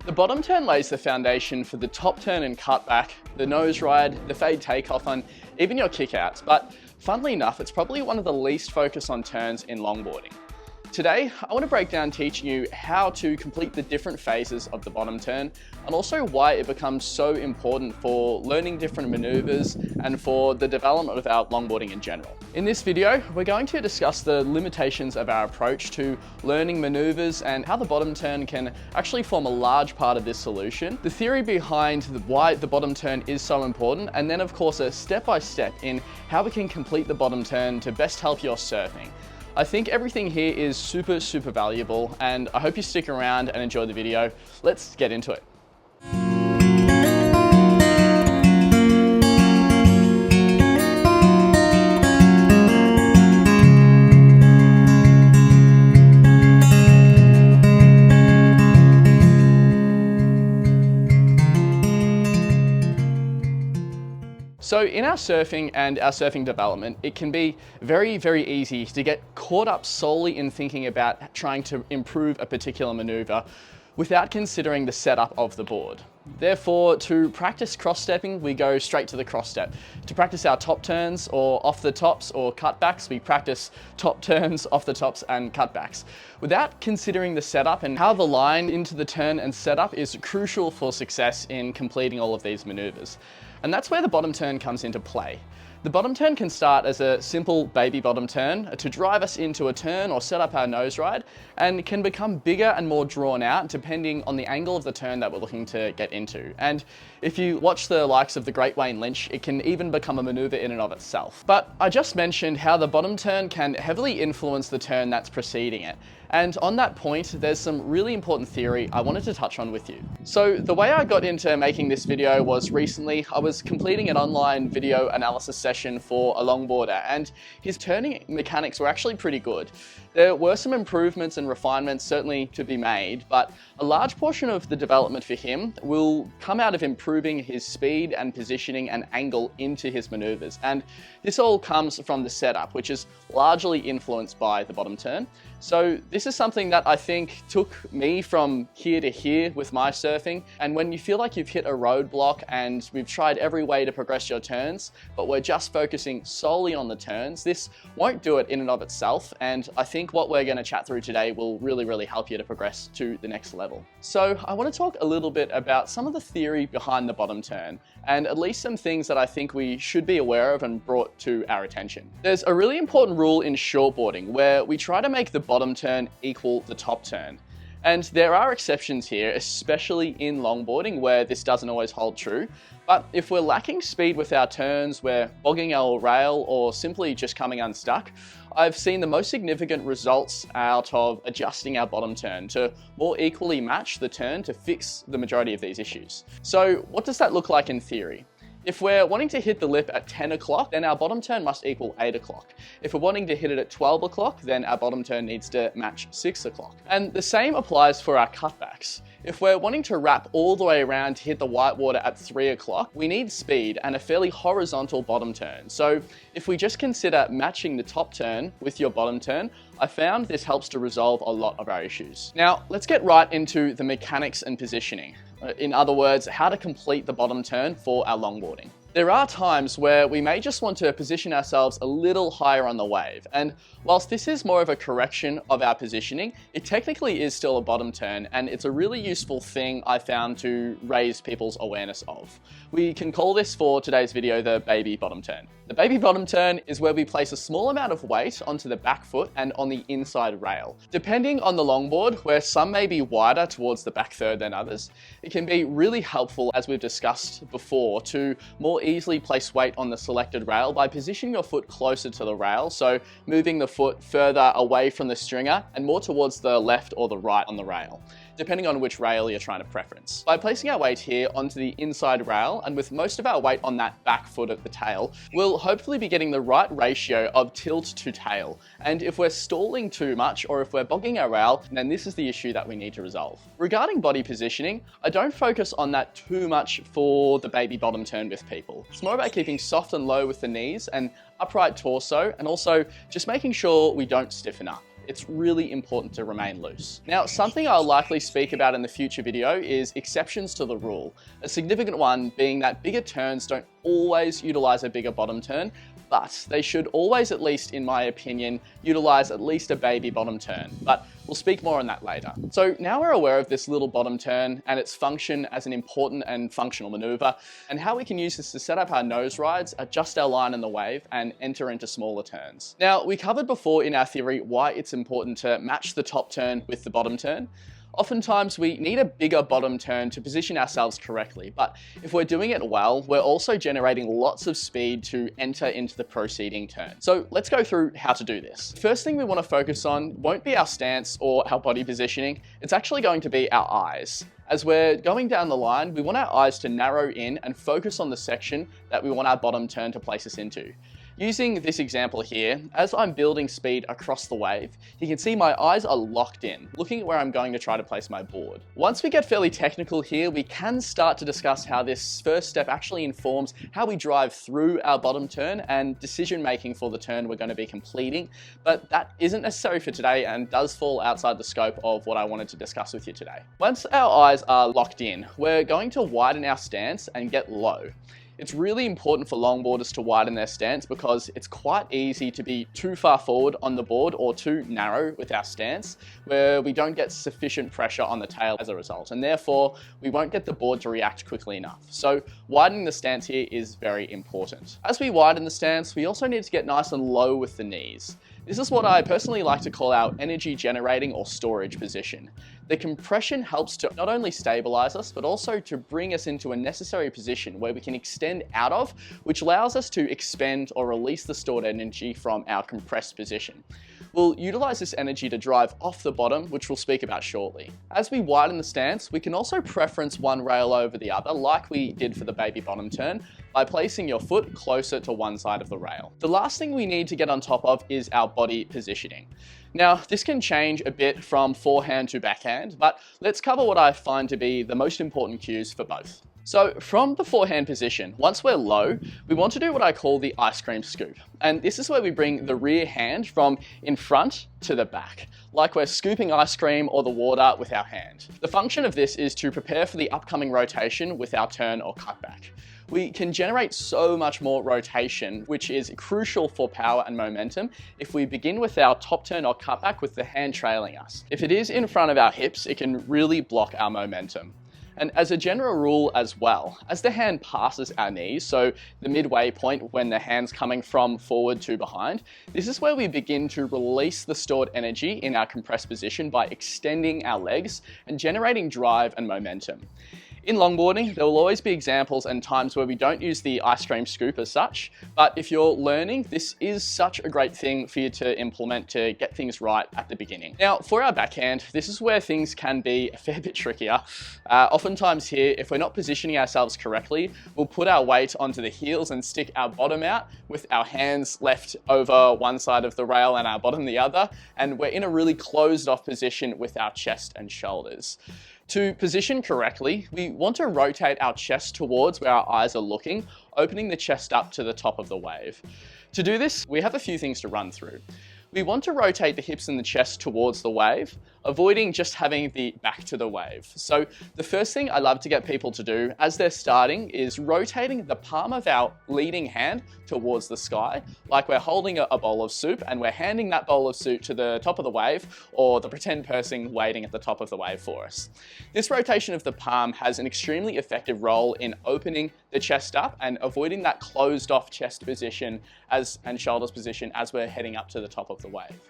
The bottom turn lays the foundation for the top turn and cutback, the nose ride, the fade takeoff, and even your kickouts. But funnily enough, it's probably one of the least focused on turns in longboarding. Today, I want to break down teaching you how to complete the different phases of the bottom turn and also why it becomes so important for learning different maneuvers and for the development of our longboarding in general. In this video, we're going to discuss the limitations of our approach to learning maneuvers and how the bottom turn can actually form a large part of this solution, the theory behind why the bottom turn is so important, and then of course a step-by-step in how we can complete the bottom turn to best help your surfing. I think everything here is super valuable, and I hope you stick around and enjoy the video. Let's get into it. So in our surfing and our surfing development, it can be very easy to get caught up solely in thinking about trying to improve a particular maneuver without considering the setup of the board. Therefore, to practice cross-stepping, we go straight to the cross-step. To practice our top turns or off the tops or cutbacks, we practice top turns, off the tops and cutbacks. Without considering the setup and how the line into the turn and setup is crucial for success in completing all of these maneuvers. And that's where the bottom turn comes into play. The bottom turn can start as a simple baby bottom turn to drive us into a turn or set up our nose ride, and can become bigger and more drawn out depending on the angle of the turn that we're looking to get into. And if you watch the likes of the Great Wayne Lynch, it can even become a maneuver in and of itself. But I just mentioned how the bottom turn can heavily influence the turn that's preceding it. And on that point, there's some really important theory I wanted to touch on with you. So the way I got into making this video was recently I was completing an online video analysis session for a longboarder, and his turning mechanics were actually pretty good. There were some improvements and refinements certainly to be made, but a large portion of the development for him will come out of improving his speed and positioning and angle into his maneuvers. And this all comes from the setup, which is largely influenced by the bottom turn. So this is something that I think took me from here to here with my surfing. And when you feel like you've hit a roadblock and we've tried every way to progress your turns, but we're just focusing solely on the turns, this won't do it in and of itself. And I think what we're going to chat through today will really help you to progress to the next level. So I want to talk a little bit about some of the theory behind the bottom turn, and at least some things that I think we should be aware of and brought to our attention. There's a really important rule in shortboarding where we try to make the bottom turn equal the top turn. And there are exceptions here, especially in longboarding where this doesn't always hold true. But if we're lacking speed with our turns, we're bogging our rail, or simply just coming unstuck, I've seen the most significant results out of adjusting our bottom turn to more equally match the turn to fix the majority of these issues. So what does that look like in theory? If we're wanting to hit the lip at 10 o'clock, then our bottom turn must equal 8 o'clock. If we're wanting to hit it at 12 o'clock, then our bottom turn needs to match 6 o'clock. And the same applies for our cutbacks. If we're wanting to wrap all the way around to hit the whitewater at 3 o'clock, we need speed and a fairly horizontal bottom turn. So if we just consider matching the top turn with your bottom turn, I found this helps to resolve a lot of our issues. Now, let's get right into the mechanics and positioning. In other words, how to complete the bottom turn for our longboarding. There are times where we may just want to position ourselves a little higher on the wave, and whilst this is more of a correction of our positioning, it technically is still a bottom turn, and it's a really useful thing I found to raise people's awareness of. We can call this for today's video the baby bottom turn. The baby bottom turn is where we place a small amount of weight onto the back foot and on the inside rail. Depending on the longboard, where some may be wider towards the back third than others, it can be really helpful, as we've discussed before, to more easily place weight on the selected rail by positioning your foot closer to the rail, so moving the foot further away from the stringer and more towards the left or the right on the rail, depending on which rail you're trying to preference. By placing our weight here onto the inside rail, and with most of our weight on that back foot at the tail, we'll hopefully be getting the right ratio of tilt to tail. And if we're stalling too much, or if we're bogging our rail, then this is the issue that we need to resolve. Regarding body positioning, I don't focus on that too much for the baby bottom turn with people. It's more about keeping soft and low with the knees and upright torso, and also just making sure we don't stiffen up. it's really important to remain loose. Now, something I'll likely speak about in the future video is exceptions to the rule. A significant one being that bigger turns don't always utilize a bigger bottom turn, but they should always, at least in my opinion, utilize at least a baby bottom turn. But we'll speak more on that later. So now we're aware of this little bottom turn and its function as an important and functional maneuver, and how we can use this to set up our nose rides, adjust our line in the wave, and enter into smaller turns. Now, we covered before in our theory why it's important to match the top turn with the bottom turn. Oftentimes we need a bigger bottom turn to position ourselves correctly, but if we're doing it well, we're also generating lots of speed to enter into the preceding turn. So let's go through how to do this. First thing we want to focus on won't be our stance or our body positioning, it's actually going to be our eyes. As we're going down the line, we want our eyes to narrow in and focus on the section that we want our bottom turn to place us into. Using this example here, as I'm building speed across the wave, you can see my eyes are locked in, looking at where I'm going to try to place my board. Once we get fairly technical here, we can start to discuss how this first step actually informs how we drive through our bottom turn and decision making for the turn we're going to be completing, but that isn't necessary for today and does fall outside the scope of what I wanted to discuss with you today. Once our eyes are locked in, we're going to widen our stance and get low. It's really important for longboarders to widen their stance because it's quite easy to be too far forward on the board or too narrow with our stance, where we don't get sufficient pressure on the tail as a result, and therefore we won't get the board to react quickly enough. So widening the stance here is very important. As we widen the stance, we also need to get nice and low with the knees. This is what I personally like to call our energy generating or storage position. The compression helps to not only stabilize us, but also to bring us into a necessary position where we can extend out of, which allows us to expend or release the stored energy from our compressed position. We'll utilize this energy to drive off the bottom, which we'll speak about shortly. As we widen the stance, we can also preference one rail over the other, like we did for the baby bottom turn, by placing your foot closer to one side of the rail. The last thing we need to get on top of is our body positioning. Now, this can change a bit from forehand to backhand, but let's cover what I find to be the most important cues for both. So from the forehand position, once we're low, we want to do what I call the ice cream scoop. And this is where we bring the rear hand from in front to the back, like we're scooping ice cream or the water with our hand. The function of this is to prepare for the upcoming rotation with our turn or cutback. We can generate so much more rotation, which is crucial for power and momentum if we begin with our top turn or cutback with the hand trailing us. If it is in front of our hips, it can really block our momentum. And as a general rule as well, as the hand passes our knees, so the midway point when the hand's coming from forward to behind, this is where we begin to release the stored energy in our compressed position by extending our legs and generating drive and momentum. In longboarding, there will always be examples and times where we don't use the ice cream scoop as such, but if you're learning, this is such a great thing for you to implement to get things right at the beginning. Now, for our backhand, this is where things can be a fair bit trickier. Oftentimes here, if we're not positioning ourselves correctly, we'll put our weight onto the heels and stick our bottom out with our hands left over one side of the rail and our bottom the other, and we're in a really closed off position with our chest and shoulders. To position correctly, we want to rotate our chest towards where our eyes are looking, opening the chest up to the top of the wave. To do this, we have a few things to run through. We want to rotate the hips and the chest towards the wave, avoiding just having the back to the wave. So the first thing I love to get people to do as they're starting is rotating the palm of our leading hand towards the sky, like we're holding a bowl of soup and we're handing that bowl of soup to the top of the wave or the pretend person waiting at the top of the wave for us. This rotation of the palm has an extremely effective role in opening the chest up and avoiding that closed off chest position and shoulders position as we're heading up to the top of the wave.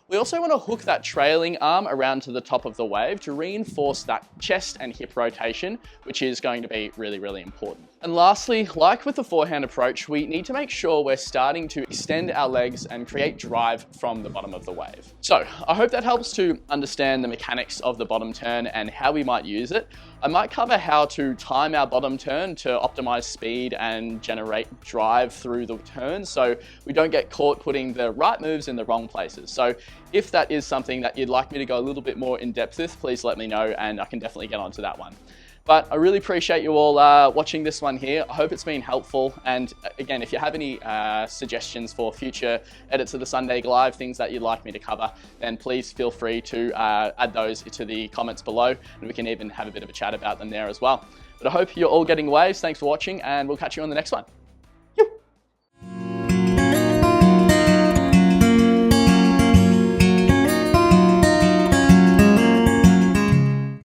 We also want to hook that trailing arm around to the top of the wave to reinforce that chest and hip rotation, which is going to be really, really important. And lastly, like with the forehand approach, we need to make sure we're starting to extend our legs and create drive from the bottom of the wave. So I hope that helps to understand the mechanics of the bottom turn and how we might use it. I might cover how to time our bottom turn to optimize speed and generate drive through the turn so we don't get caught putting the right moves in the wrong places. So if that is something that you'd like me to go a little bit more in depth with, please let me know and I can definitely get onto that one. But I really appreciate you all watching this one here. I hope it's been helpful. And again, if you have any suggestions for future edits of the Sunday Live, things that you'd like me to cover, then please feel free to add those to the comments below, and we can even have a bit of a chat about them there as well. But I hope you're all getting waves. Thanks for watching, and we'll catch you on the next one.